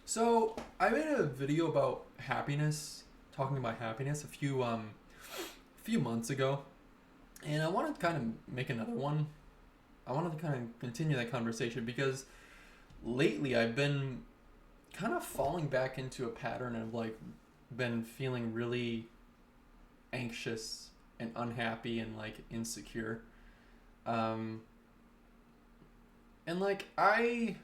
So I made a video about happiness, talking about happiness a few months ago, and I wanted to kind of make another one. I wanted to kind of continue that conversation because lately I've been kind of falling back into a pattern of like been feeling really anxious and unhappy and like insecure. Um, and like I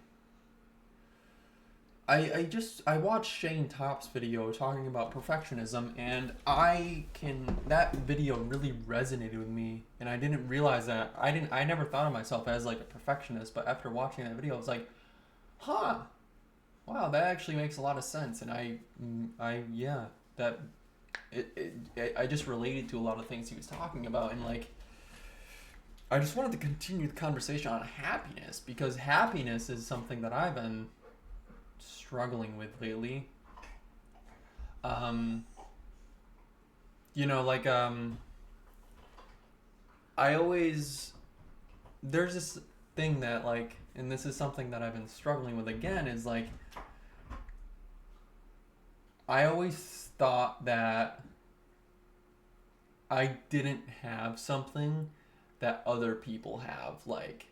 watched Shane Top's video talking about perfectionism, and that video really resonated with me, and I didn't realize that I never thought of myself as like a perfectionist, but after watching that video I was like, huh, wow, that actually makes a lot of sense. And yeah, that I just related to a lot of things he was talking about. And like I just wanted to continue the conversation on happiness, because happiness is something that I've been struggling with lately. Um, like I always there's this thing that like, and this is something that I've been struggling with again, is like I always thought that I didn't have something that other people have. Like,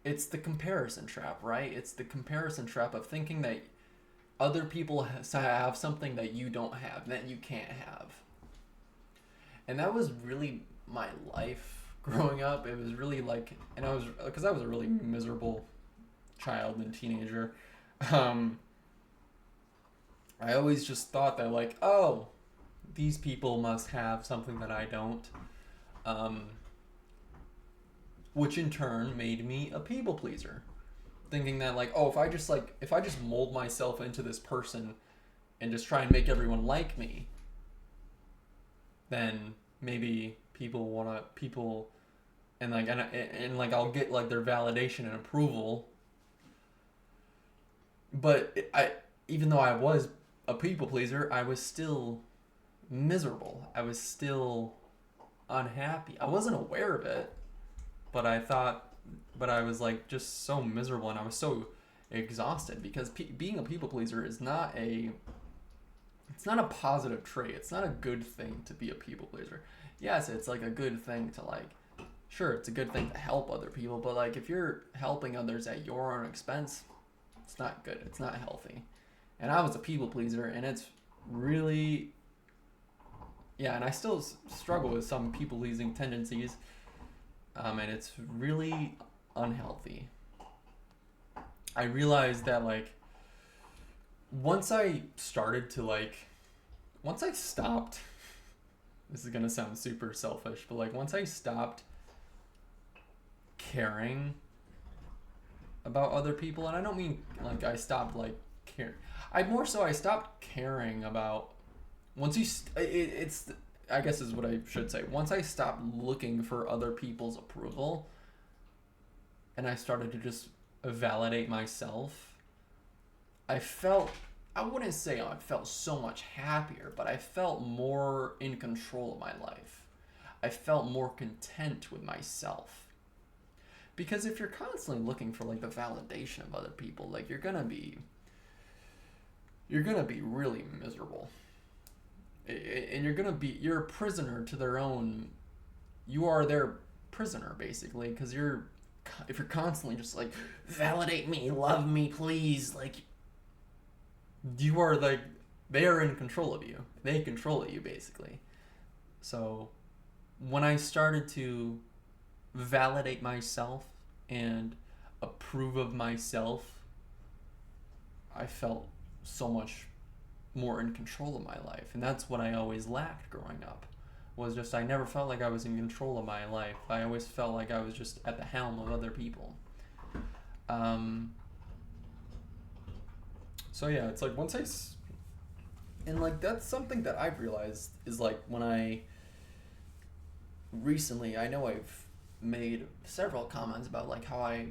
it's the comparison trap, right? It's the comparison trap of thinking that other people have something that you don't have, that you can't have. And that was really my life growing up. It was really like, and because I was a really miserable child and teenager. Um, I always just thought that, like, oh, these people must have something that I don't. Um, which in turn made me a people pleaser, thinking that like, oh, if I just mold myself into this person and just try and make everyone like me, then maybe people and like I'll get like their validation and approval. But I even though I was a people pleaser, I was still miserable. I was still unhappy. I wasn't aware of it, but I was like just so miserable, and I was so exhausted because being a people pleaser is it's not a positive trait. It's not a good thing to be a people pleaser. Yes, it's like a good thing to like, sure, it's a good thing to help other people, but like if you're helping others at your own expense, it's not good. It's not healthy. And I was a people pleaser, and it's really, yeah, and I still struggle with some people pleasing tendencies, and it's really unhealthy. I realized that like once I started to like once I stopped, this is gonna sound super selfish, but like once I stopped caring about other people, and I don't mean like I stopped like care. I stopped caring about once you it's I guess is what I should say. Once I stopped looking for other people's approval, and I started to just validate myself, I felt, I wouldn't say I felt so much happier, but I felt more in control of my life. I felt more content with myself. Because if you're constantly looking for like the validation of other people, like you're gonna be really miserable. And you're a prisoner to their own, you are their prisoner basically, because if you're constantly just like, validate me, love me, please, like, you are like, they are in control of you. They control you basically. So when I started to validate myself and approve of myself, I felt so much more in control of my life. And that's what I always lacked growing up. Was just I never felt like I was in control of my life. I always felt like I was just at the helm of other people. So yeah, it's like and like that's something that I've realized is like when I know I've made several comments about like how I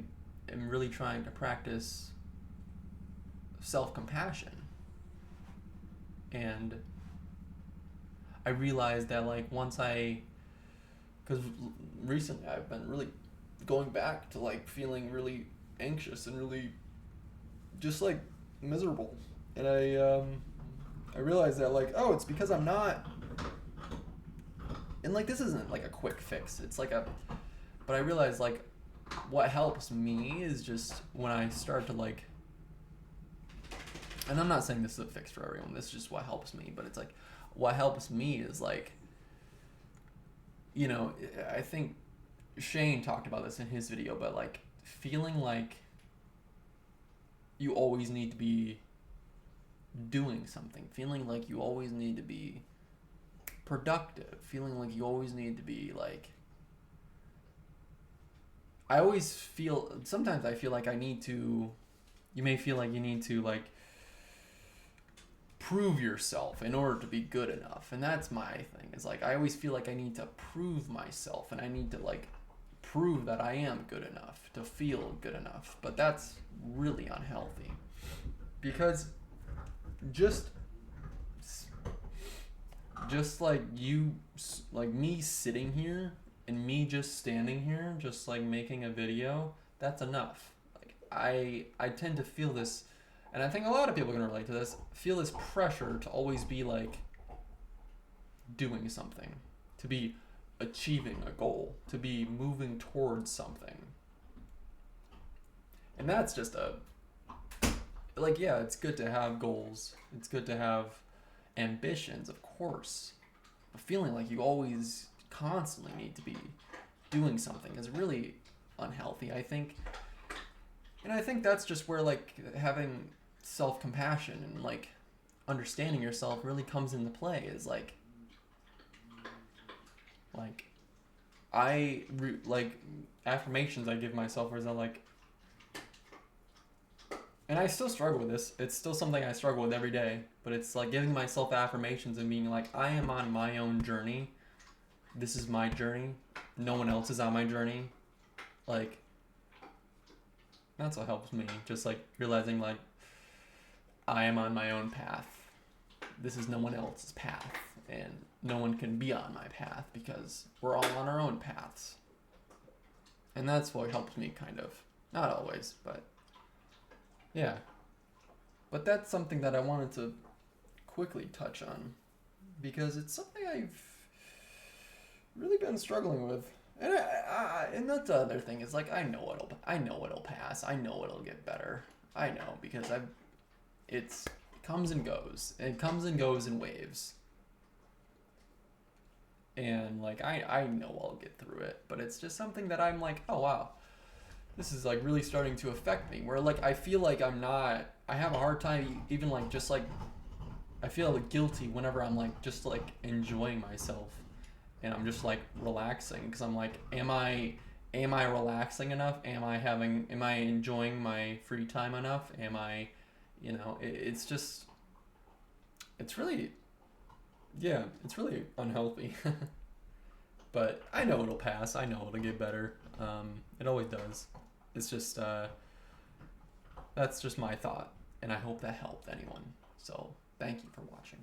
am really trying to practice self-compassion. And I realized that like because recently I've been really going back to like feeling really anxious and really just like miserable, and I realized that like, oh, it's because I'm not. And like this isn't like a quick fix. It's like a, but I realized like, what helps me is just when I start to like. And I'm not saying this is a fix for everyone. This is just what helps me. But it's like, what helps me is like, you know, I think Shane talked about this in his video, but like feeling like you always need to be doing something, feeling like you always need to be productive, feeling like you always need to be like, I always feel, sometimes I feel like I need to, you may feel like you need to like prove yourself in order to be good enough. And that's my thing, is like I always feel like I need to prove myself, and I need to like prove that I am good enough to feel good enough. But that's really unhealthy, because just like you, like me sitting here and me just standing here just like making a video, that's enough. Like I tend to feel this, and I think a lot of people are going to relate to this, feel this pressure to always be like doing something, to be achieving a goal, to be moving towards something. And that's just a, like, yeah, it's good to have goals. It's good to have ambitions, of course. But feeling like you always constantly need to be doing something is really unhealthy, I think. And I think that's just where like having self-compassion and like understanding yourself really comes into play, is like like affirmations I give myself, where I'm like, and I still struggle with this. It's still something I struggle with every day, but it's like giving myself affirmations and being like, I am on my own journey. This is my journey. No one else is on my journey. Like, that's what helps me. Just like realizing like, I am on my own path. This is no one else's path, and no one can be on my path because we're all on our own paths. And that's what helps me, kind of. Not always, but yeah. But that's something that I wanted to quickly touch on, because it's something I've really been struggling with. And and that's the other thing, is like I know it'll pass. I know it'll get better. I know, because it comes and goes. It comes and goes in waves. And like I know I'll get through it, but it's just something that I'm like, oh wow, this is like really starting to affect me, where like I feel like I have a hard time even like just like, I feel like guilty whenever I'm like just like enjoying myself and I'm just like relaxing, because I'm like, am I relaxing enough? Am I enjoying my free time enough? Am I, you know, it's just, it's really, yeah, it's really unhealthy. But I know it'll pass. I know it'll get better. It always does. It's just, that's just my thought, and I hope that helped anyone. So thank you for watching.